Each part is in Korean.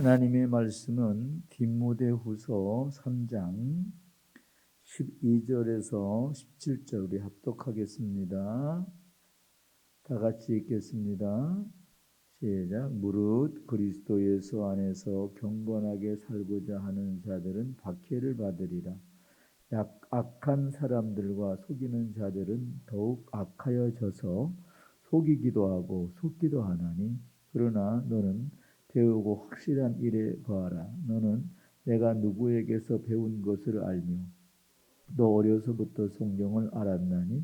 하나님의 말씀은 디모데후서 3장 12절에서 17절 우리 합독하겠습니다. 다 같이 읽겠습니다. 시작. 무릇 그리스도 예수 안에서 경건하게 살고자 하는 자들은 박해를 받으리라. 악한 사람들과 속이는 자들은 더욱 악하여져서 속이기도 하고 속기도 하나니, 그러나 너는 배우고 확실한 일에 거하라. 너는 내가 누구에게서 배운 것을 알며 너 어려서부터 성경을 알았나니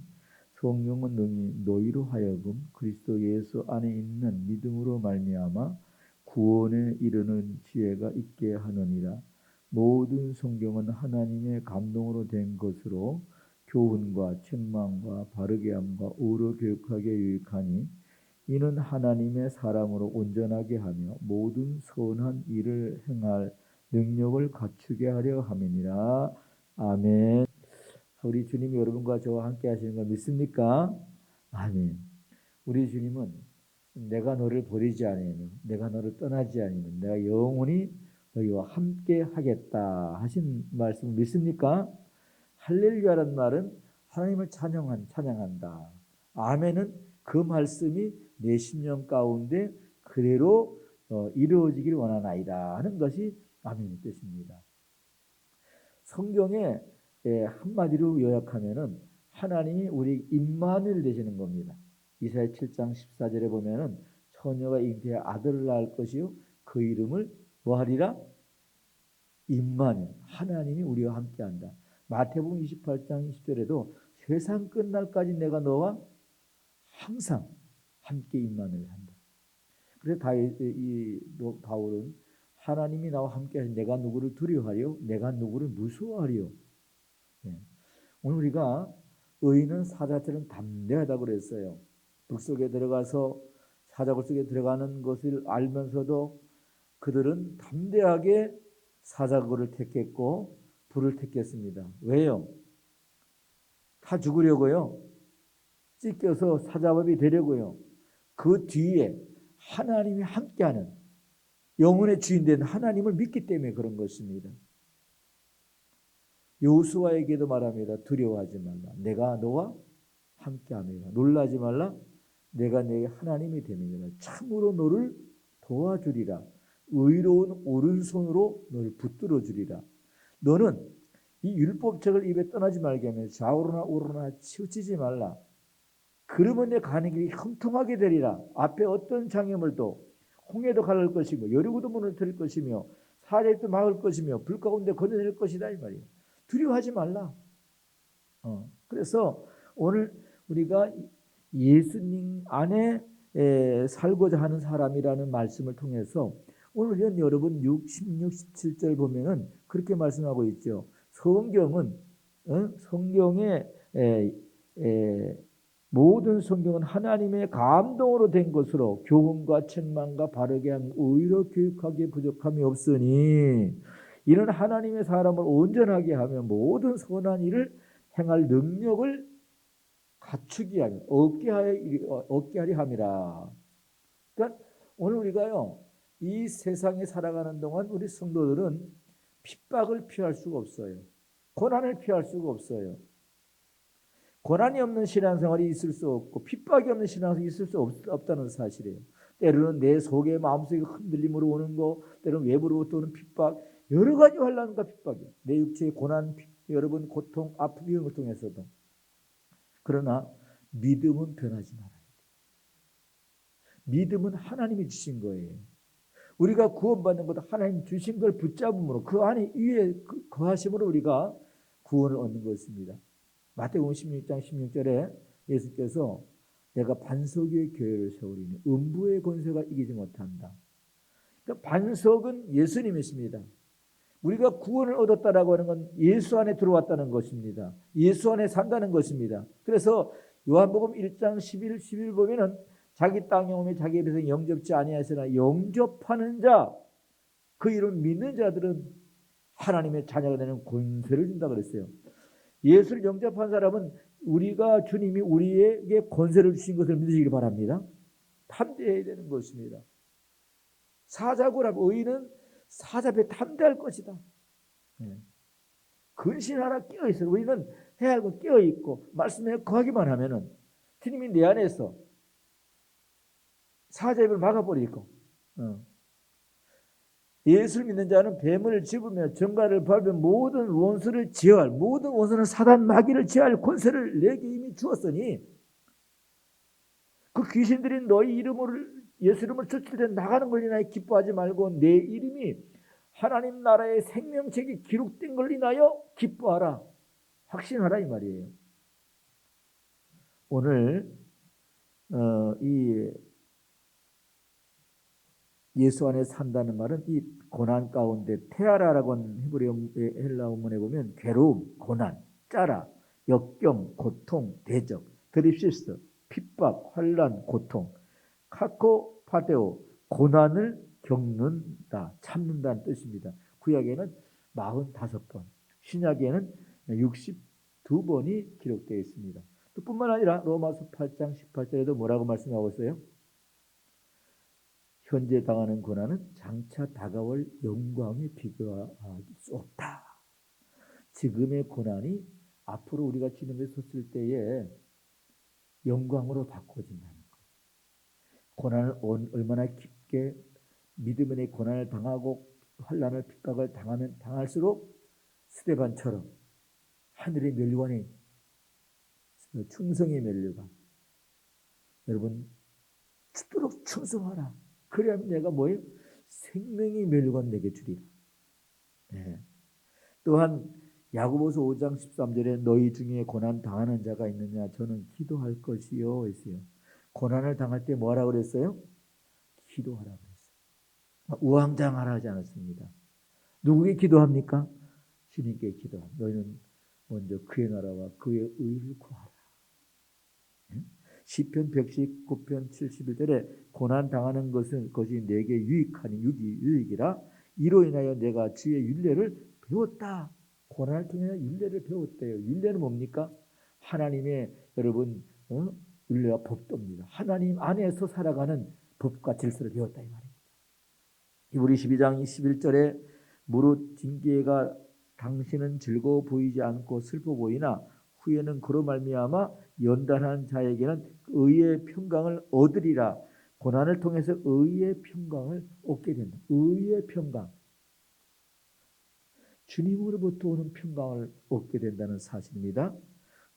성경은 능히 너희로 하여금 그리스도 예수 안에 있는 믿음으로 말미암아 구원에 이르는 지혜가 있게 하느니라. 모든 성경은 하나님의 감동으로 된 것으로 교훈과 책망과 바르게 함과 의로 교육하게 유익하니, 이는 하나님의 사람으로 온전하게 하며 모든 선한 일을 행할 능력을 갖추게 하려 함이니라. 아멘. 우리 주님이 여러분과 저와 함께 하시는 걸 믿습니까? 아멘. 우리 주님은 내가 너를 버리지 아니하며 내가 너를 떠나지 아니하며 내가 영원히 너희와 함께 하겠다 하신 말씀을 믿습니까? 할렐루야라는 말은 하나님을 찬양한다. 아멘은 그 말씀이 내 심령 가운데 그대로 이루어지길 원하나이다 하는 것이 아멘의 뜻입니다. 성경에 한마디로 요약하면은 하나님이 우리 임마누엘 되시는 겁니다. 이사야 7장 14절에 보면은 처녀가 잉태해 아들을 낳을 것이요 그 이름을 뭐하리라? 임마누엘, 하나님이 우리와 함께한다. 마태복음 28장 20절에도 세상 끝날까지 내가 너와 항상 함께 임마누엘 한다. 그래서 바울은 하나님이 나와 함께 하신 내가 누구를 두려워하리요? 내가 누구를 무서워하리요? 오늘 우리가 의인은 사자처럼 담대하다고 그랬어요. 불 속에 들어가서 사자굴 속에 들어가는 것을 알면서도 그들은 담대하게 사자굴을 택했고 불을 택했습니다. 왜요? 다 죽으려고요. 찢겨서 사자밥이 되려고요. 그 뒤에 하나님이 함께하는 영혼의 주인 된 하나님을 믿기 때문에 그런 것입니다. 여호수아에게도 말합니다. 두려워하지 말라. 내가 너와 함께함이라. 놀라지 말라. 내가 네 하나님이 됨이니라. 참으로 너를 도와주리라. 의로운 오른손으로 너를 붙들어 주리라. 너는 이 율법책을 입에 떠나지 말게 하며 좌우로나 우로나 치우치지 말라. 그러면 내 가는 길이 형통하게 되리라. 앞에 어떤 장애물도 홍해도 가를 것이며 여리고도 문을 들을 것이며 사자도 막을 것이며 불 가운데 건져낼 것이다 이 말이에요. 두려워하지 말라. 그래서 오늘 우리가 예수님 안에 살고자 하는 사람이라는 말씀을 통해서 오늘 여러분 16, 17절 보면은 그렇게 말씀하고 있죠. 성경의 모든 성경은 하나님의 감동으로 된 것으로 교훈과 책망과 바르게 함 의로 교육하기에 부족함이 없으니, 이는 하나님의 사람을 온전하게 하며 모든 선한 일을 행할 능력을 갖추게 하며 얻게 하려 함이라. 그러니까 오늘 우리가요 이 세상에 살아가는 동안 우리 성도들은 핍박을 피할 수가 없어요. 고난을 피할 수가 없어요. 고난이 없는 신앙생활이 있을 수 없고 핍박이 없는 신앙생활이 있을 수 없다는 사실이에요. 때로는 내 속에 마음속에 흔들림으로 오는 거, 때로는 외부로부터 오는 핍박, 여러 가지 환난과 핍박이에요. 내 육체의 고난, 여러분 고통, 아픔 이런 걸 통해서도. 그러나 믿음은 변하지 말아야 돼요. 믿음은 하나님이 주신 거예요. 우리가 구원받는 것도 하나님 주신 걸 붙잡음으로 그 안에 위에 거하심으로 우리가 구원을 얻는 것입니다. 마태복음 16장 16절에 예수께서 내가 반석 위에 교회를 세우리니 음부의 권세가 이기지 못한다. 그러니까 반석은 예수님이십니다. 우리가 구원을 얻었다라고 하는 건 예수 안에 들어왔다는 것입니다. 예수 안에 산다는 것입니다. 그래서 요한복음 1장 11 보면은 자기 땅에 오면 자기 백성 영접지 아니하시나 영접하는 자, 그 이름 믿는 자들은 하나님의 자녀가 되는 권세를 준다 그랬어요. 예수를 영접한 사람은 우리가 주님이 우리에게 권세를 주신 것을 믿으시길 바랍니다. 담대해야 되는 것입니다. 사자굴 앞 의인은 사자에 담대할 것이다. 예. 근신하라 깨어 있어. 우리는 해야 할 거 깨어 있고 말씀에 거하기만 하면은 주님이 내 안에서 사자입을 막아버리고 예수를 믿는 자는 뱀을 집으며 정갈을 밟으며 모든 원수를 제어할 모든 원수는 사단 마귀를 제어할 권세를 내게 이미 주었으니 그 귀신들이 너희 이름을 예수 이름을 쫓을 때 나가는 걸 인하여 기뻐하지 말고 내 이름이 하나님 나라의 생명책에 기록된 걸 인하여 기뻐하라. 확신하라 이 말이에요. 오늘 이 예수 안에 산다는 말은 이 고난 가운데 테아라라고 하는 히브리어 헬라 원문에 보면 괴로움, 고난, 짜라, 역경, 고통, 대적, 드립시스, 핍박, 환란, 고통, 카코파데오, 고난을 겪는다, 참는다는 뜻입니다. 구약에는 45번, 신약에는 62번이 기록되어 있습니다. 또 뿐만 아니라 로마서 8장 18절에도 뭐라고 말씀하고 있어요? 현재 당하는 고난은 장차 다가올 영광에 비교할 수 없다. 지금의 고난이 앞으로 우리가 주님에 섰을 때에 영광으로 바꿔진다는 것. 고난을 얼마나 깊게 믿음의 고난을 당하고 환난을 핍박을 당하면 당할수록 스데반처럼 하늘의 멸관에 충성의 멸류관. 여러분 죽도록 충성하라. 그래야 내가 뭐예요? 생명의 멸류관 내게 주리라. 네. 또한 야고보서 5장 13절에 너희 중에 고난 당하는 자가 있느냐 저는 기도할 것이요 했어요. 고난을 당할 때 뭐하라 그랬어요? 기도하라 그랬어요. 우왕좌왕하라 하지 않았습니다. 누구에게 기도합니까? 주님께 기도합니다. 너희는 먼저 그의 나라와 그의 의를 구하라. 시편 119편 71절에 고난 당하는 것은 것이 내게 유익하니 유익이라 이로 인하여 내가 주의 율례를 배웠다. 고난을 통해 율례를 배웠대요. 율례는 뭡니까? 하나님의 여러분 율례와 법도입니다. 하나님 안에서 살아가는 법과 질서를 배웠다 이 말입니다. 히브리 12장 21절에 무릇 징계가 당신은 즐거워 보이지 않고 슬퍼 보이나 후에는 그로 말미암아 연단한 자에게는 의의 평강을 얻으리라. 고난을 통해서 의의 평강을 얻게 된다. 의의 평강. 주님으로부터 오는 평강을 얻게 된다는 사실입니다.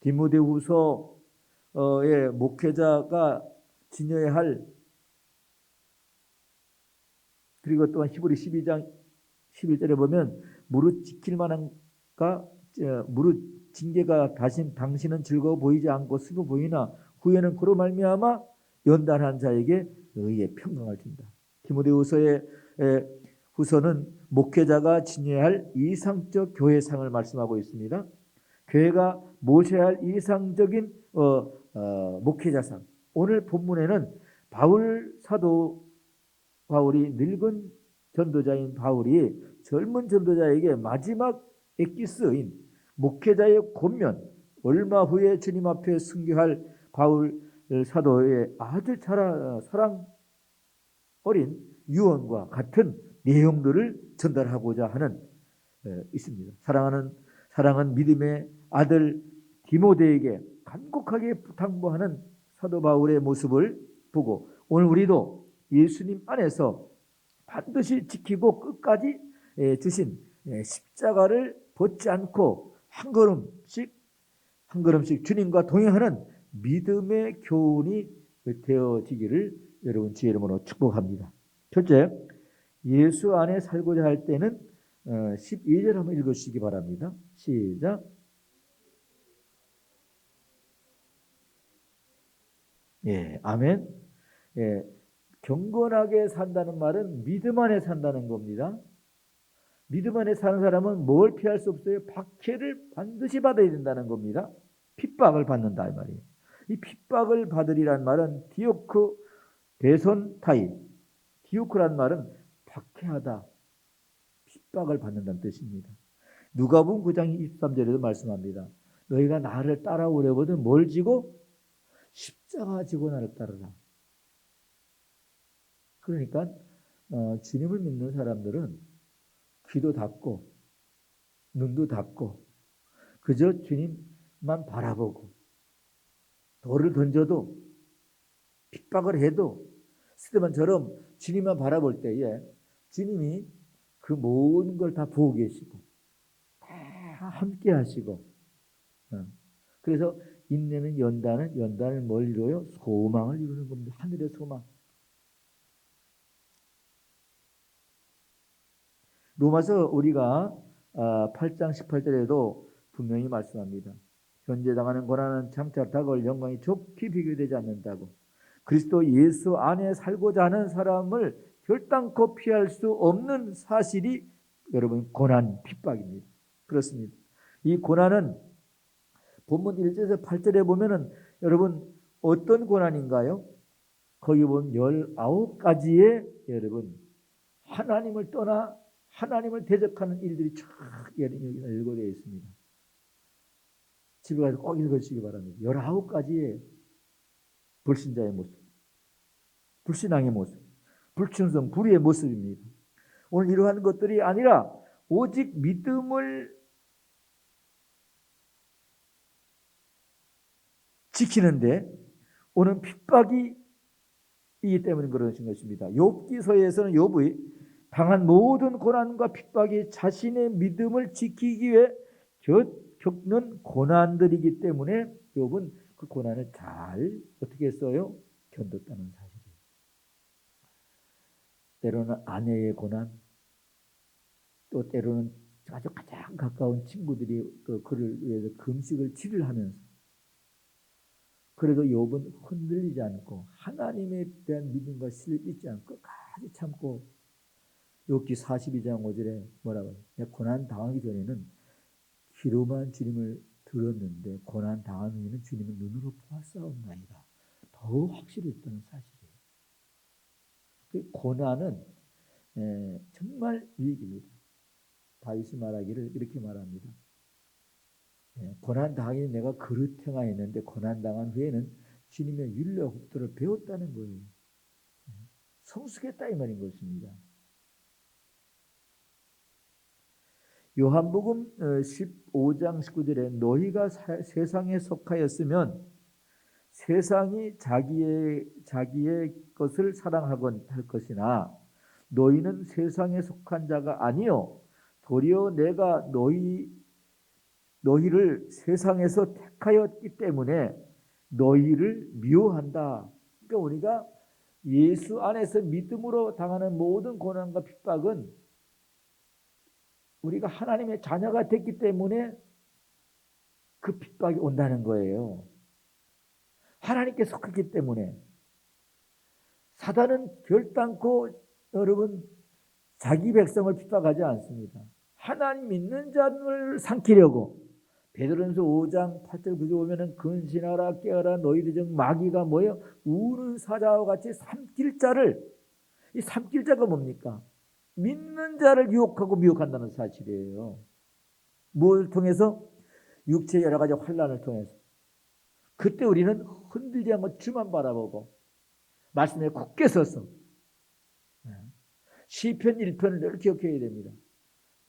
디모데후서의 목회자가 지녀야 할 그리고 또한 히브리 12장 11절에 보면 무릇 지킬 만한가 무릇 징계가 당신은 즐거워 보이지 않고 슬퍼 보이나 후에는 그로 말미암아 연단한 자에게 의의 평강을 준다. 디모데후서의 후서는 목회자가 지녀야 할 이상적 교회상을 말씀하고 있습니다. 교회가 모셔야 할 이상적인 목회자상. 오늘 본문에는 사도 바울이 늙은 전도자인 바울이 젊은 전도자에게 마지막 엑기스인 목회자의 권면, 얼마 후에 주님 앞에 순교할 바울 사도의 아주 사랑 어린 유언과 같은 내용들을 전달하고자 하는 있습니다. 사랑은 믿음의 아들 디모데에게 간곡하게 당부하는 사도 바울의 모습을 보고 오늘 우리도 예수님 안에서 반드시 지키고 끝까지 주신 십자가를 벗지 않고 한 걸음씩 주님과 동행하는 믿음의 교훈이 되어지기를 여러분 주의 이름으로 축복합니다. 첫째, 예수 안에 살고자 할 때는 12절 한번 읽어주시기 바랍니다. 시작. 예, 아멘. 예, 경건하게 산다는 말은 믿음 안에 산다는 겁니다. 믿음 안에 사는 사람은 뭘 피할 수 없어요? 박해를 반드시 받아야 된다는 겁니다. 핍박을 받는다 이 말이에요. 이 핍박을 받으리란 말은 디오크 대손타이. 디오크란 말은 박해하다, 핍박을 받는다는 뜻입니다. 누가복음 9장 23절에도 말씀합니다. 너희가 나를 따라오려거든 뭘 지고? 십자가 지고 나를 따르라. 그러니까 주님을 믿는 사람들은 귀도 닫고 눈도 닫고 그저 주님만 바라보고 돌을 던져도 핍박을 해도 스테반처럼 주님만 바라볼 때에 주님이 그 모든 걸 다 보고 계시고 다 함께 하시고 그래서 인내는 연단을 뭘 이루어요? 소망을 이루는 겁니다. 하늘의 소망. 로마서 우리가 8장 18절에도 분명히 말씀합니다. 현재 당하는 고난은 장차 다가올 영광이 좋게 비교되지 않는다고. 그리스도 예수 안에 살고자 하는 사람을 결단코 피할 수 없는 사실이 여러분 고난, 핍박입니다. 그렇습니다. 이 고난은 본문 1절에서 8절에 보면은 여러분 어떤 고난인가요? 거기 보면 19가지의 여러분 하나님을 떠나 하나님을 대적하는 일들이 쫙 열거되어 있습니다. 집에 가서 꼭 읽으시기 바랍니다. 19가지의 불신자의 모습, 불신앙의 모습, 불충성, 불의의 모습입니다. 오늘 이러한 것들이 아니라 오직 믿음을 지키는데 오는 핍박이 이기 때문에 그러신 것입니다. 욥기서에서는 욥이 당한 모든 고난과 핍박이 자신의 믿음을 지키기 위해 겪는 고난들이기 때문에 욥은 그 고난을 잘 어떻게 했어요? 견뎠다는 사실이에요. 때로는 아내의 고난, 또 때로는 아주 가장 가까운 친구들이 그를 위해서 금식을 7일 하면서 그래도 욥은 흔들리지 않고 하나님에 대한 믿음과 신뢰를 잊지 않고 끝까지 참고 욥기 42장 5절에 뭐라고 해요? 내가 고난 당하기 전에는 귀로만 주님을 들었는데 고난 당한 후에는 주님을 눈으로 보았사옵나이다. 더 확실했다는 사실이에요. 그 고난은 정말 유익입니다. 다윗이 말하기를 이렇게 말합니다. 고난 당하기 내가 그릇 행하였는데 고난 당한 후에는 주님의 윤례와 법도를 배웠다는 거예요. 성숙했다 이 말인 것입니다. 요한복음 15장 19절에 너희가 세상에 속하였으면 세상이 자기의 것을 사랑하곤 할 것이나 너희는 세상에 속한 자가 아니요 도리어 내가 너희를 세상에서 택하였기 때문에 너희를 미워한다. 그러니까 우리가 예수 안에서 믿음으로 당하는 모든 고난과 핍박은 우리가 하나님의 자녀가 됐기 때문에 그 핍박이 온다는 거예요. 하나님께 속했기 때문에. 사단은 결단코 여러분 자기 백성을 핍박하지 않습니다. 하나님 믿는 자를 삼키려고. 베드로전서 5장 8절 9절 보면은 근신하라 깨어라 너희들 중 마귀가 뭐예요? 우는 사자와 같이 삼킬 자를. 이 삼킬 자가 뭡니까? 믿는 자를 유혹하고 미혹한다는 사실이에요. 무엇을 통해서? 육체의 여러 가지 환난을 통해서. 그때 우리는 흔들지 않고 주만 바라보고 말씀에 굳게 서서 시편 1편을 늘 기억해야 됩니다.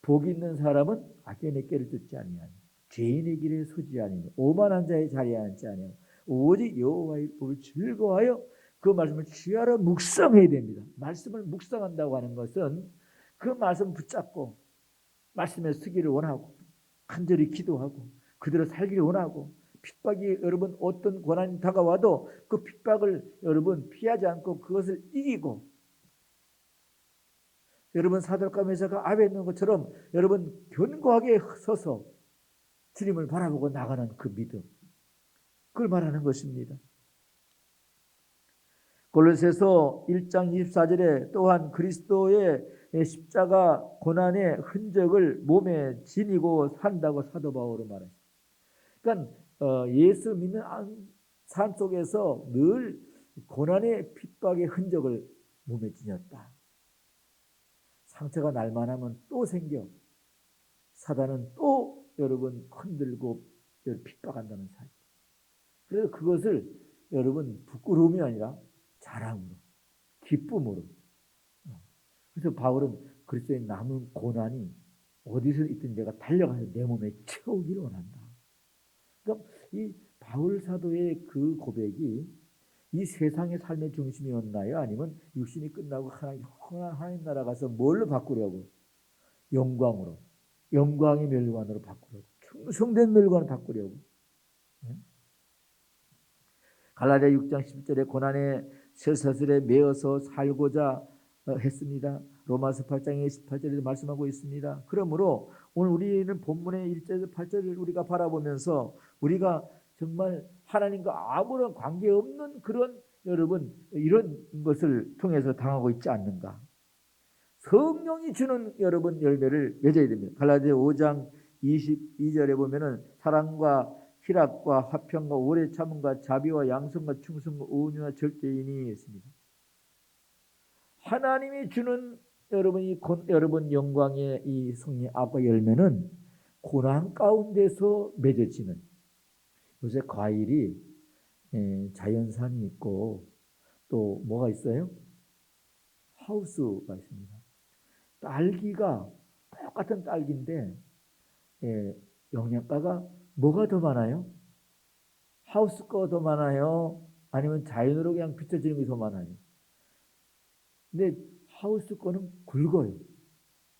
복 있는 사람은 악인의 꾀를 듣지 아니하니 죄인의 길에 서지 아니하니 오만한 자의 자리에 앉지 아니하니 오직 여호와의 법을 즐거워하여 그 말씀을 주야로 묵상해야 됩니다. 말씀을 묵상한다고 하는 것은 그 말씀 붙잡고 말씀에 서기를 원하고 간절히 기도하고 그대로 살기를 원하고 핍박이 여러분 어떤 고난이 다가와도 그 핍박을 여러분 피하지 않고 그것을 이기고 여러분 사도락과 메사가 앞에 있는 것처럼 여러분 견고하게 서서 주님을 바라보고 나가는 그 믿음 그걸 말하는 것입니다. 골로새서 1장 24절에 또한 그리스도의 십자가 고난의 흔적을 몸에 지니고 산다고 사도 바울은 말합니다. 그러니까 예수 믿는 삶 속에서 늘 고난의 핍박의 흔적을 몸에 지녔다. 상처가 날만하면 또 생겨. 사단은 또 여러분 흔들고 핍박한다는 사실. 그래서 그것을 여러분 부끄러움이 아니라 자랑으로, 기쁨으로. 그래서 바울은 그리스도의 남은 고난이 어디서 있든 내가 달려가서 내 몸에 채우기를 원한다. 그러니까 이 바울 사도의 그 고백이 이 세상의 삶의 중심이었나요? 아니면 육신이 끝나고 하나님 나라 가서 뭘로 바꾸려고? 영광으로, 영광의 멸관으로 바꾸려고, 충성된 멸관으로 바꾸려고. 갈라디아 6장 10절에 고난의 쇠사슬에 매어서 살고자 했습니다. 로마서 8장의 18절에도 말씀하고 있습니다. 그러므로 오늘 우리는 본문의 1절 8절을 우리가 바라보면서 우리가 정말 하나님과 아무런 관계없는 그런 여러분 이런 것을 통해서 당하고 있지 않는가. 성령이 주는 여러분 열매를 맺어야 됩니다. 갈라디아 5장 22절에 보면은 사랑과 희락과 화평과 오래 참음과 자비와 양성과 충성과 온유와 절제인이 있습니다. 하나님이 주는 여러분 영광의 이 성령 악과 열매는 고난 가운데서 맺어지는, 요새 과일이 자연산이 있고 또 뭐가 있어요? 하우스가 있습니다. 딸기가 똑같은 딸기인데 영양가가 뭐가 더 많아요? 하우스 거가 더 많아요? 아니면 자연으로 그냥 비춰지는 게 더 많아요? 근데 하우스 거는 굵어요.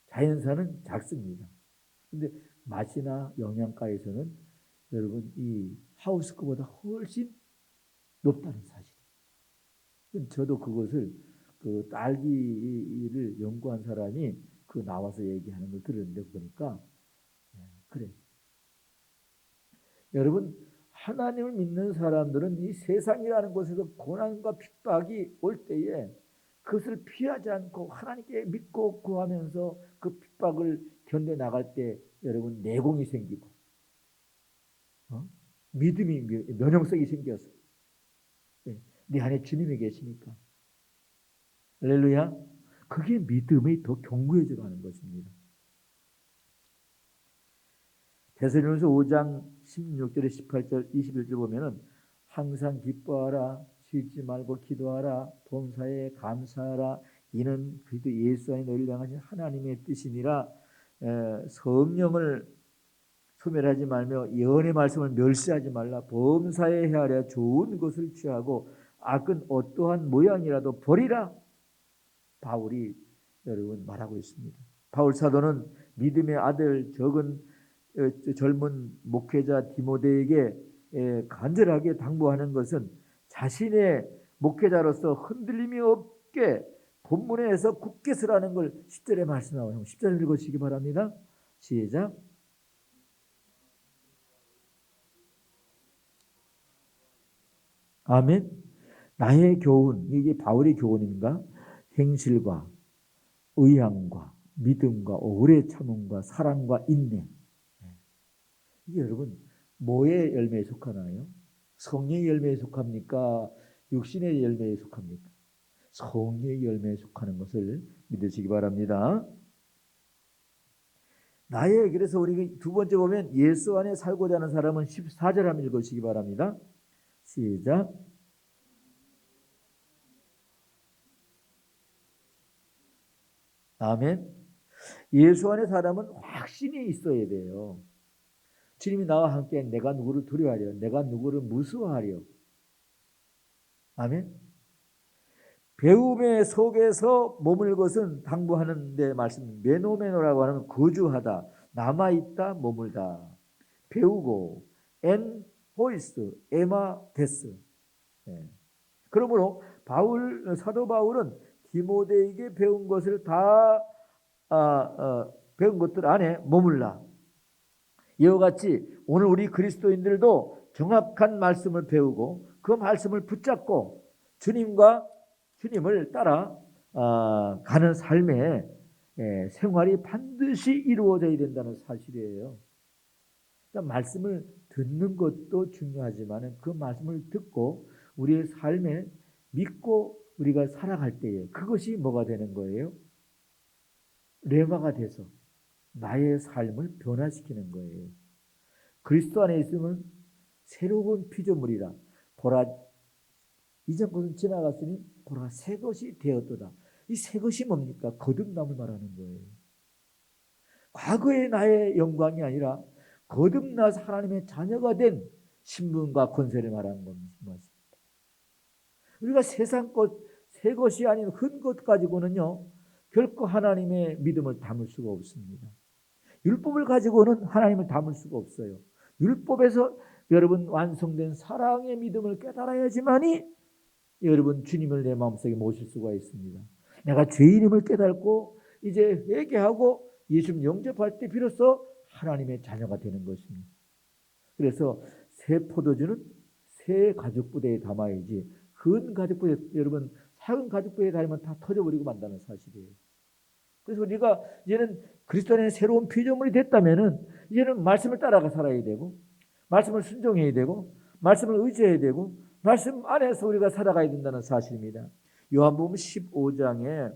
자연산은 작습니다. 근데 맛이나 영양가에서는 여러분 이 하우스 거보다 훨씬 높다는 사실이에요. 저도 그것을 그 딸기를 연구한 사람이 그 나와서 얘기하는 걸 들었는데 보니까 그래. 여러분 하나님을 믿는 사람들은 이 세상이라는 곳에서 고난과 핍박이 올 때에 그것을 피하지 않고 하나님께 믿고 구하면서 그 핍박을 견뎌나갈 때 여러분 내공이 생기고 믿음이 면역성이 생겨서 네 안에 주님이 계시니까 할렐루야. 그게 믿음이 더 견고해져 가는 것입니다. 데살로니가서 5장 16절에 18절 21절 보면은 항상 기뻐하라 쉬지 말고 기도하라 범사에 감사하라 이는 그리스도 예수 안에 너희를 향하신 하나님의 뜻이니라. 성령을 소멸하지 말며 예언의 말씀을 멸시하지 말라. 범사에 헤아려 좋은 것을 취하고 악은 어떠한 모양이라도 버리라. 바울이 여러분 말하고 있습니다. 바울 사도는 믿음의 아들 젊은 목회자 디모데에게 간절하게 당부하는 것은 자신의 목회자로서 흔들림이 없게 본문에서 굳게 서라는 걸 10절에 말씀하고 10절 읽으시기 바랍니다. 시작. 아멘. 나의 교훈, 이게 바울의 교훈인가? 행실과 의향과 믿음과 오래 참음과 사랑과 인내. 이게 여러분 뭐의 열매에 속하나요? 성령의 열매에 속합니까? 육신의 열매에 속합니까? 성령의 열매에 속하는 것을 믿으시기 바랍니다. 그래서 우리 두 번째 보면 예수 안에 살고자 하는 사람은 14절 한번 읽으시기 바랍니다. 시작. 아멘. 예수 안에 사람은 확신이 있어야 돼요. 주님이 나와 함께 내가 누구를 두려워하려, 내가 누구를 무서워하려. 아멘. 배움의 속에서 머물 것은 당부하는 데 말씀, 메노메노라고 하는 거주하다, 남아있다, 머물다. 배우고, 호이스, 에마데스. 그러므로 사도 바울은 디모데에게 배운 것을 다 배운 것들 안에 머물라. 이와 같이 오늘 우리 그리스도인들도 정확한 말씀을 배우고 그 말씀을 붙잡고 주님을 따라 가는 삶의 생활이 반드시 이루어져야 된다는 사실이에요. 그러니까 말씀을 듣는 것도 중요하지만 그 말씀을 듣고 우리의 삶에 믿고 우리가 살아갈 때에 그것이 뭐가 되는 거예요? 레마가 돼서 나의 삶을 변화시키는 거예요. 그리스도 안에 있으면 새로운 피조물이라 보라 이전 것은 지나갔으니 보라 새 것이 되었도다. 이 새 것이 뭡니까? 거듭남을 말하는 거예요. 과거의 나의 영광이 아니라 거듭나서 하나님의 자녀가 된 신분과 권세를 말하는 겁니다. 우리가 세상 것, 새 것이 아닌 흠 것 가지고는요, 결코 하나님의 믿음을 담을 수가 없습니다. 율법을 가지고는 하나님을 담을 수가 없어요. 율법에서 여러분 완성된 사랑의 믿음을 깨달아야지만이 여러분 주님을 내 마음속에 모실 수가 있습니다. 내가 죄인임을 깨닫고 이제 회개하고 예수님 영접할 때 비로소 하나님의 자녀가 되는 것입니다. 그래서 새 포도주는 새 가죽부대에 담아야지 큰 가죽부대, 여러분 작은 가죽부대에 담으면 다 터져버리고 만다는 사실이에요. 그래서 우리가 이제는 그리스도 안에 새로운 피조물이 됐다면은 이제는 말씀을 따라가 살아야 되고, 말씀을 순종해야 되고, 말씀을 의지해야 되고, 말씀 안에서 우리가 살아가야 된다는 사실입니다. 요한복음 15장에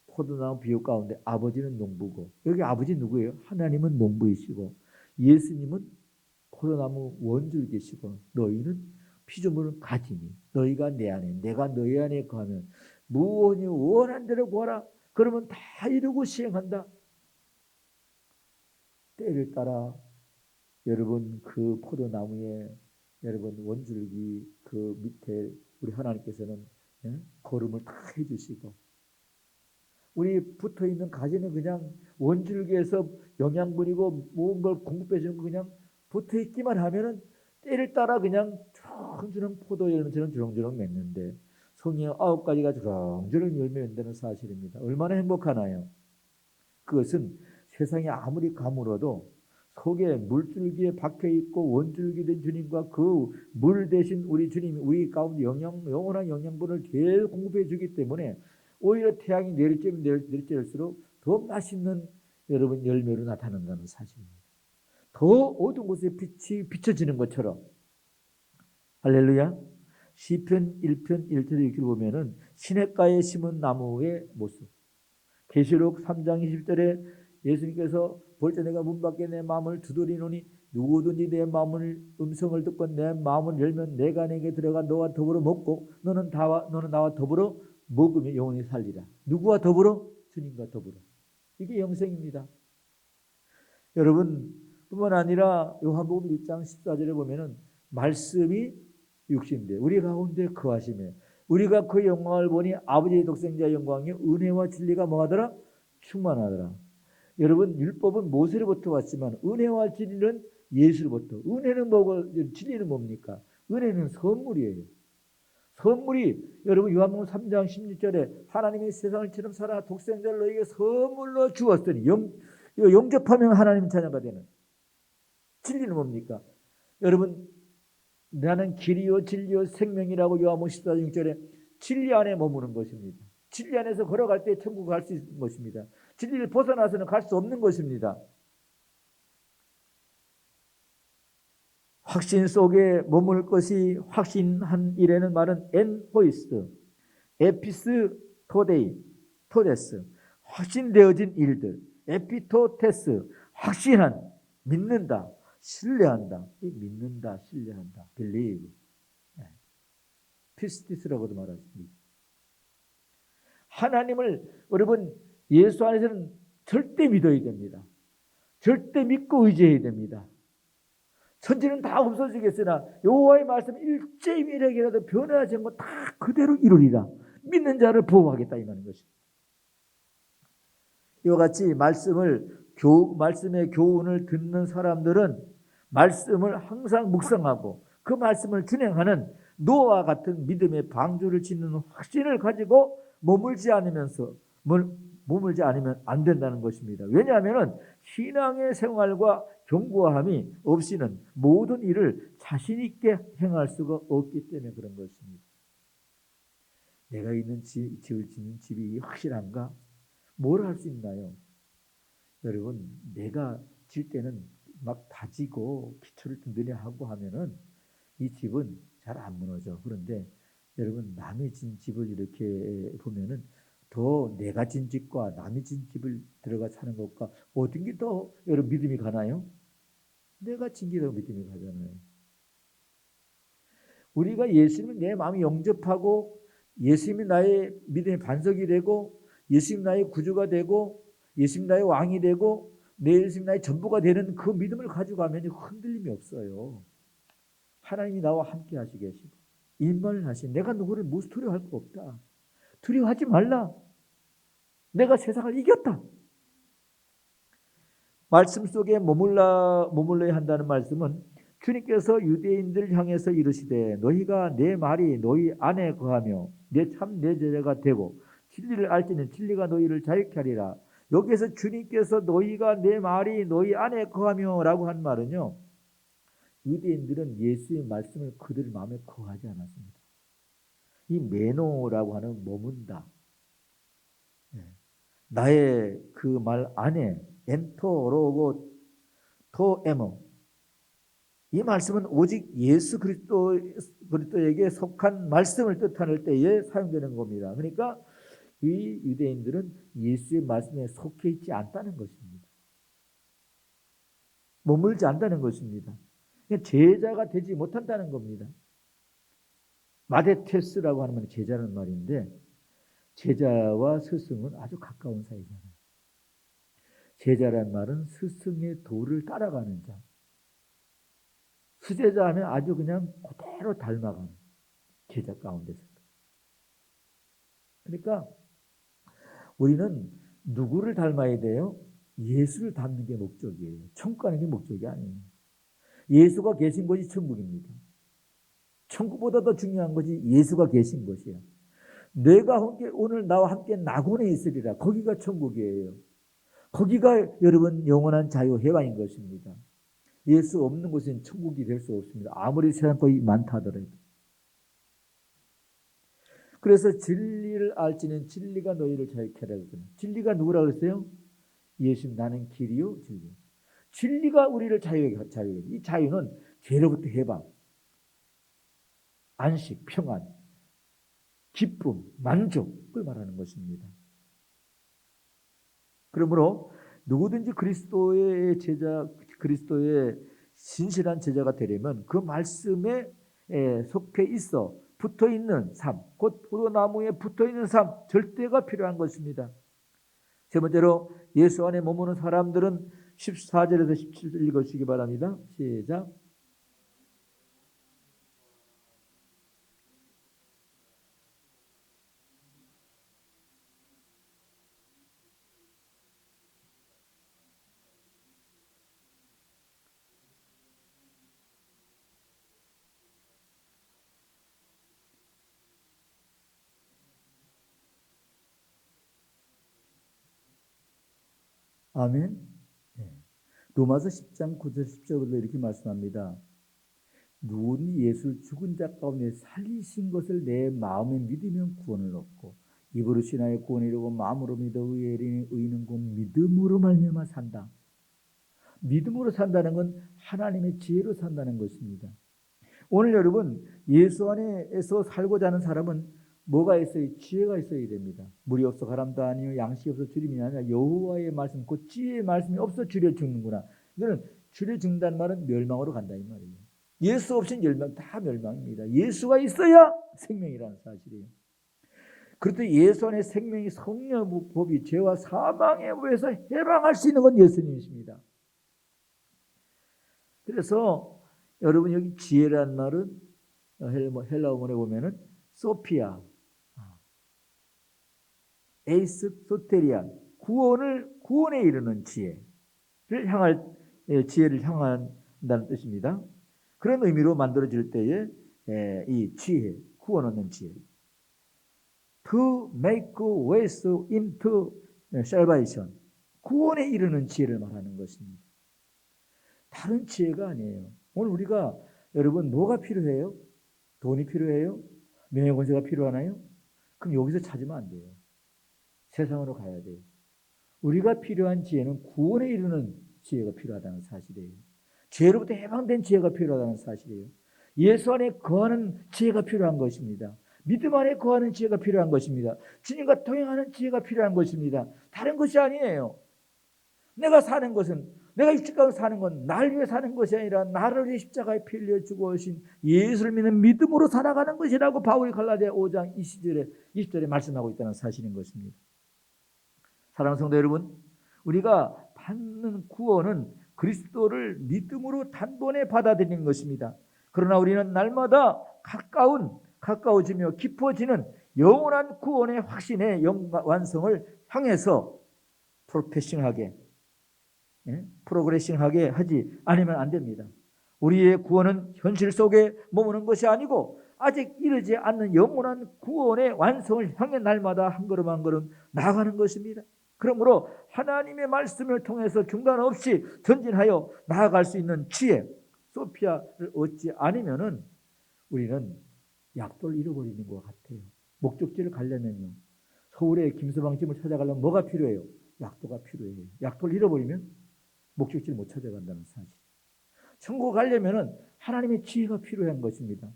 포도나무 비유 가운데 아버지는 농부고, 여기 아버지 누구예요? 하나님은 농부이시고 예수님은 포도나무 원줄기시고 너희는 피조물을 가지니 너희가 내 안에 내가 너희 안에 거하면 무엇이 원한 대로 구하라. 그러면 다 이루고 시행한다. 때를 따라 여러분 그 포도나무에 여러분 원줄기 그 밑에 우리 하나님께서는 거름을 다 해주시고, 우리 붙어있는 가지는 그냥 원줄기에서 영양분이고 모든 걸 공급해주는 거 그냥 붙어있기만 하면은 때를 따라 그냥 주렁주렁 포도 열매처럼 주렁주렁 맺는데 성령 9가지가 주렁주렁 열매 맺는다는 사실입니다. 얼마나 행복하나요? 그것은 세상에 아무리 가물어도 속에 물줄기에 박혀있고 원줄기 된 주님과 그 물 대신 우리 주님이 우리 가운데 영원한 영양분을 계속 공급해 주기 때문에 오히려 태양이 내리쬐면내리쬐일수록 더 맛있는 여러분 열매로 나타난다는 사실입니다. 더 어두운 곳에 빛이 비춰지는 것처럼. 할렐루야. 시편 1편 1절 2절 보면은 시냇가에 심은 나무의 모습. 계시록 3장 20절에 예수님께서 볼때 내가 문 밖에 내 마음을 두드리노니 누구든지 내 마음을 음성을 듣고 내 마음을 열면 내가 내게 들어가 너와 더불어 먹고 너는 나와 더불어 먹으며 영원히 살리라. 누구와 더불어? 주님과 더불어. 이게 영생입니다. 여러분 뿐만 아니라 요한복음 1장 14절에 보면은 말씀이 육신되 우리 가운데 거하시며 우리가 그 영광을 보니 아버지의 독생자의 영광이 은혜와 진리가 뭐하더라? 충만하더라. 여러분 율법은 모세로부터 왔지만 은혜와 진리는 예수로부터. 은혜는 뭐고 진리는 뭡니까? 은혜는 선물이에요. 선물이 여러분 요한복음 3장 16절에 하나님이 세상을 처럼 살아 독생자를 너희에게 선물로 주었으니 영접하면 하나님 자녀가 되는. 진리는 뭡니까? 여러분 나는 길이요 진리요 생명이라고 요한복음 14장 6절에 진리 안에 머무는 것입니다. 진리 안에서 걸어갈 때 천국 갈 수 있는 것입니다. 진리를 벗어나서는 갈 수 없는 것입니다. 확신 속에 머물 것이 확신한 일에는 말은 엔호이스, 에피스 토데스, 확신되어진 일들, 에피토테스, 확신한, 믿는다, 신뢰한다. 이 믿는다, 신뢰한다, believe. 피스티스라고도 말하십니다. 하나님을 여러분 예수 안에서는 절대 믿어야 됩니다. 절대 믿고 의지해야 됩니다. 천지는 다 없어지겠으나 여호와의 말씀 일제일하게라도 변하지 않고 다 그대로 이루리라. 믿는 자를 보호하겠다 이 말인 것입니다. 이와 같이 말씀의 교훈을 듣는 사람들은 말씀을 항상 묵상하고 그 말씀을 준행하는 노아와 같은 믿음의 방주를 짓는 확신을 가지고 머물지 않으면 안 된다는 것입니다. 왜냐하면 신앙의 생활과 견고함이 없이는 모든 일을 자신 있게 행할 수가 없기 때문에 그런 것입니다. 내가 있는 집을 짓는 집이 확실한가? 뭘 할 수 있나요? 여러분 내가 질 때는 막 다지고 기초를 든든히 하고 하면은 이 집은 잘 안 무너져. 그런데 여러분 남이 진 집을 이렇게 보면은 더 내가 진 집과 남이 진 집을 들어가 사는 것과 어떤 게 더 여러분 믿음이 가나요? 내가 진 게 더 믿음이 가잖아요. 우리가 예수님을 내 마음에 영접하고 예수님이 나의 믿음의 반석이 되고 예수님 나의 구주가 되고 예수님 나의 왕이 되고 내 예수님 나의 전부가 되는 그 믿음을 가지고 가면 흔들림이 없어요. 하나님이 나와 함께 하시 계시고 일만을 하시. 내가 누구를 무슨 두려워할 거 없다. 두려워하지 말라. 내가 세상을 이겼다. 말씀 속에 머물러야 한다는 말씀은 주님께서 유대인들을 향해서 이르시되 너희가 내 말이 너희 안에 거하며 내 제자가 되고 진리를 알지는 진리가 너희를 자유케 하리라. 여기에서 주님께서 너희가 내 말이 너희 안에 거하며 라고 한 말은요, 유대인들은 예수의 말씀을 그들 마음에 거하지 않았습니다. 이 메노라고 하는 머문다. 나의 그 말 안에 엔터로고 토에모, 이 말씀은 오직 예수 그리스도에게 속한 말씀을 뜻할 때에 사용되는 겁니다. 그러니까 이 유대인들은 예수의 말씀에 속해 있지 않다는 것입니다. 머물지 않다는 것입니다. 제자가 되지 못한다는 겁니다. 마데테스라고 하는 말이 제자라는 말인데 제자와 스승은 아주 가까운 사이잖아요. 제자란 말은 스승의 도를 따라가는 자. 수제자 하면 아주 그냥 그대로 닮아가는 제자 가운데서. 그러니까 우리는 누구를 닮아야 돼요? 예수를 닮는 게 목적이에요. 천국 가는 게 목적이 아니에요. 예수가 계신 것이 천국입니다. 천국보다 더 중요한 것이 예수가 계신 것이야. 내가 오늘 나와 함께 낙원에 있으리라. 거기가 천국이에요. 거기가 여러분 영원한 자유 해방인 것입니다. 예수 없는 곳은 천국이 될 수 없습니다. 아무리 세상 것이 많다 하더라도. 그래서 진리를 알지는 진리가 너희를 자유케 하라 그랬잖아요. 진리가 누구라고 그랬어요? 예수 나는 길이요 진리. 진리가 우리를 자유케. 이 자유는 죄로부터 해방, 안식, 평안, 기쁨, 만족을 말하는 것입니다. 그러므로 누구든지 그리스도의 제자, 그리스도의 신실한 제자가 되려면 그 말씀에 속해 있어 붙어있는 삶, 곧 포도나무에 붙어있는 삶, 절대가 필요한 것입니다. 세 번째로 예수 안에 머무는 사람들은 14절에서 17절 읽으시기 바랍니다. 시작. 아멘. 로마서 10장 9절 10절로 이렇게 말씀합니다. 누구든지 예수를 죽은 자 가운데 살리신 것을 내 마음에 믿으면 구원을 얻고 입으로 신하여 구원을 이루고 마음으로 믿어 의인은 곧 믿음으로 말미암아 산다. 믿음으로 산다는 건 하나님의 지혜로 산다는 것입니다. 오늘 여러분 예수 안에서 살고자 하는 사람은 뭐가 있어야? 지혜가 있어야 됩니다. 물이 없어 가람도 아니요 양식이 없어 주림이 아니라 여호와의 말씀, 그 지혜의 말씀이 없어 주려 죽는구나. 이거는 주려 죽는다는 말은 멸망으로 간다 이 말이에요. 예수 없이는 다 멸망입니다. 예수가 있어야 생명이라는 사실이에요. 그런데 예수 안에 생명이 성령 법이 죄와 사망에 의해서 해방할 수 있는 건 예수님이십니다. 그래서 여러분 여기 지혜라는 말은 헬라어문에 보면은 소피아, 에이스 소테리안, 구원에 이르는 지혜를 향한다는 뜻입니다. 그런 의미로 만들어질 때에 이 지혜, 구원 얻는 지혜, to make ways into salvation, 구원에 이르는 지혜를 말하는 것입니다. 다른 지혜가 아니에요. 오늘 우리가 여러분 뭐가 필요해요? 돈이 필요해요? 명예권세가 필요하나요? 그럼 여기서 찾으면 안 돼요. 세상으로 가야 돼요. 우리가 필요한 지혜는 구원에 이르는 지혜가 필요하다는 사실이에요. 죄로부터 해방된 지혜가 필요하다는 사실이에요. 예수 안에 거하는 지혜가 필요한 것입니다. 믿음 안에 거하는 지혜가 필요한 것입니다. 주님과 동행하는 지혜가 필요한 것입니다. 다른 것이 아니에요. 내가 사는 것은, 내가 육체가운데 사는 건 날 위해 사는 것이 아니라 나를 위해 십자가에 피 흘려 죽으신 예수를 믿는 믿음으로 살아가는 것이라고 바울이 갈라디아 5장 20절에 말씀하고 있다는 사실인 것입니다. 사랑하는 성도 여러분, 우리가 받는 구원은 그리스도를 믿음으로 단번에 받아들이는 것입니다. 그러나 우리는 날마다 가까워지며 깊어지는 영원한 구원의 확신의 완성을 향해서 프로그레싱하게 하지 않으면 안 됩니다. 우리의 구원은 현실 속에 머무는 것이 아니고 아직 이르지 않는 영원한 구원의 완성을 향해 날마다 한 걸음 한 걸음 나아가는 것입니다. 그러므로 하나님의 말씀을 통해서 중단 없이 전진하여 나아갈 수 있는 지혜, 소피아를 얻지 않으면은 우리는 약도를 잃어버리는 것 같아요. 목적지를 가려면요, 서울의 김서방 집을 찾아가려면 뭐가 필요해요? 약도가 필요해요. 약도를 잃어버리면 목적지를 못 찾아간다는 사실. 천국 가려면은 하나님의 지혜가 필요한 것입니다.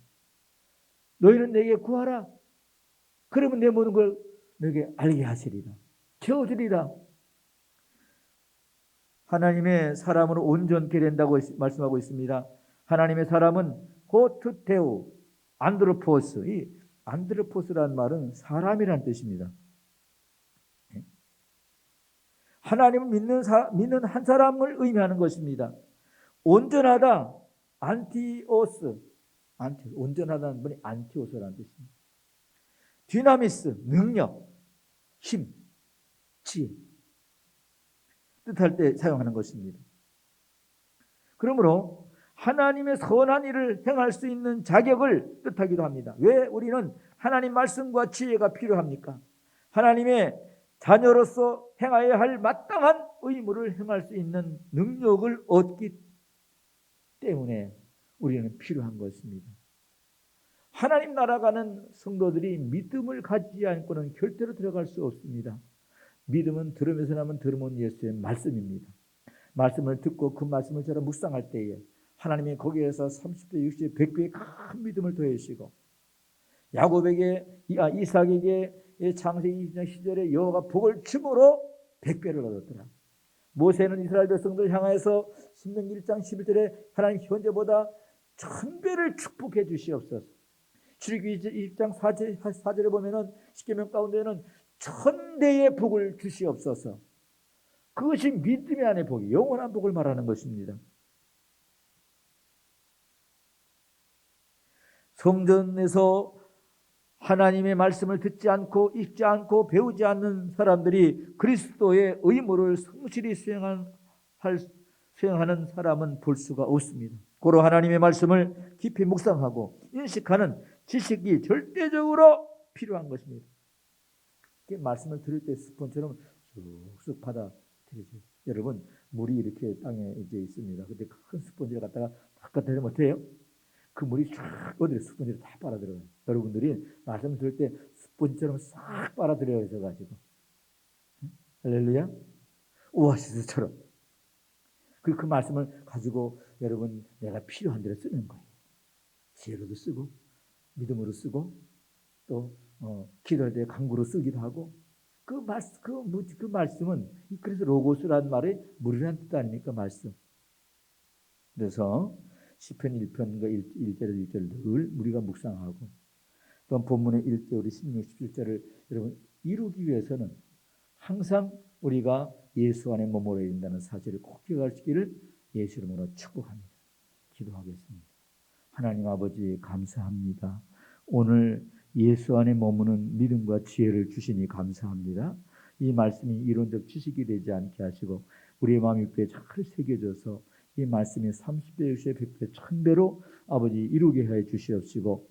너희는 내게 구하라. 그러면 내 모든 걸 너에게 알게 하시리라. 채워주리라. 하나님의 사람으로 온전케 된다고 말씀하고 있습니다. 하나님의 사람은 호투테우, 안드로포스. 이 안드로포스라는 말은 사람이라는 뜻입니다. 하나님을 믿는 한 사람을 의미하는 것입니다. 온전하다, 온전하다는 분이 안티오스라는 뜻입니다. 디나미스, 능력, 힘, 지혜 뜻할 때 사용하는 것입니다. 그러므로 하나님의 선한 일을 행할 수 있는 자격을 뜻하기도 합니다. 왜 우리는 하나님 말씀과 지혜가 필요합니까? 하나님의 자녀로서 행해야 할 마땅한 의무를 행할 수 있는 능력을 얻기 때문에 우리는 필요한 것입니다. 하나님 나라 가는 성도들이 믿음을 가지지 않고는 절대로 들어갈 수 없습니다. 믿음은 들으면서 나면 들으면 예수의 말씀입니다. 말씀을 듣고 그 말씀을 저라 묵상할 때에 하나님이 거기에서 30배, 60배, 100배의 큰 믿음을 더해주시고, 야곱에게, 이삭에게 창세기 20년 시절에 여호와가 복을 줌으로 100배를 얻었더라. 모세는 이스라엘 백성들 향해서 신명기 1장 11절에 하나님 현재보다 1000배를 축복해 주시옵소서. 출애굽기 20장 4절에 보면은 십계명 가운데는 1000배의 복을 주시옵소서. 그것이 믿음의 안의 복이, 영원한 복을 말하는 것입니다. 성전에서 하나님의 말씀을 듣지 않고 읽지 않고 배우지 않는 사람들이 그리스도의 의무를 성실히 수행하는 사람은 볼 수가 없습니다. 고로 하나님의 말씀을 깊이 묵상하고 인식하는 지식이 절대적으로 필요한 것입니다. 말씀을 들을 때 스폰처럼 쑥쑥 받아들이죠. 여러분, 물이 이렇게 땅에 이제 있습니다. 근데 큰 스펀지를 갖다가 갖다 대면 어때요? 그 물이 쫙 어디로 스펀지로 다 빨아들어요. 여러분들이 말씀 들을 때 스펀지처럼 싹 빨아들여져 가지고, 할렐루야, 오아시스처럼 그 말씀을 가지고 여러분 내가 필요한 대로 쓰는 거예요. 지혜로도 쓰고 믿음으로 쓰고 또 기도할 때 강구로 쓰기도 하고, 그 말씀은 그래서 로고스라는 말이 물이라는 뜻 아닙니까? 말씀. 그래서 시편 1편과 1절에서 2절을 늘 우리가 묵상하고, 또 본문의 1절, 16, 17절을 여러분 이루기 위해서는 항상 우리가 예수 안에 머물러야 된다는 사실을 꼭 기억하시기를 예수 이름으로 축복합니다. 기도하겠습니다. 하나님 아버지 감사합니다. 오늘 예수 안에 머무는 믿음과 지혜를 주시니 감사합니다. 이 말씀이 이론적 지식이 되지 않게 하시고 우리의 마음 육배에 잘 새겨져서 이 말씀이 30배, 60배, 100배, 1000배로 아버지 이루게 해 주시옵시고,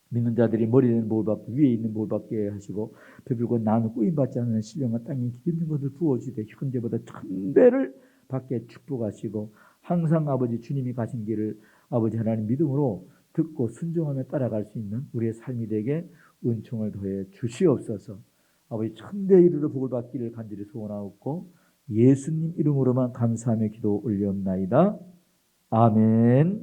믿는 자들이 머리에 있는 볼 받고 위에 있는 볼 받게 하시고, 베풀고 나누고 꾸임받지 않는 신령과 땅에 기름진 것을 부어주되 현재보다 1000배를 받게 축복하시고, 항상 아버지 주님이 가신 길을 아버지 하나님 믿음으로 듣고 순종하며 따라갈 수 있는 우리의 삶이 되게 은총을 더해 주시옵소서. 아버지 1000배 이르러 복을 받기를 간절히 소원하옵고 예수님 이름으로만 감사하며 기도 올리옵나이다. 아멘.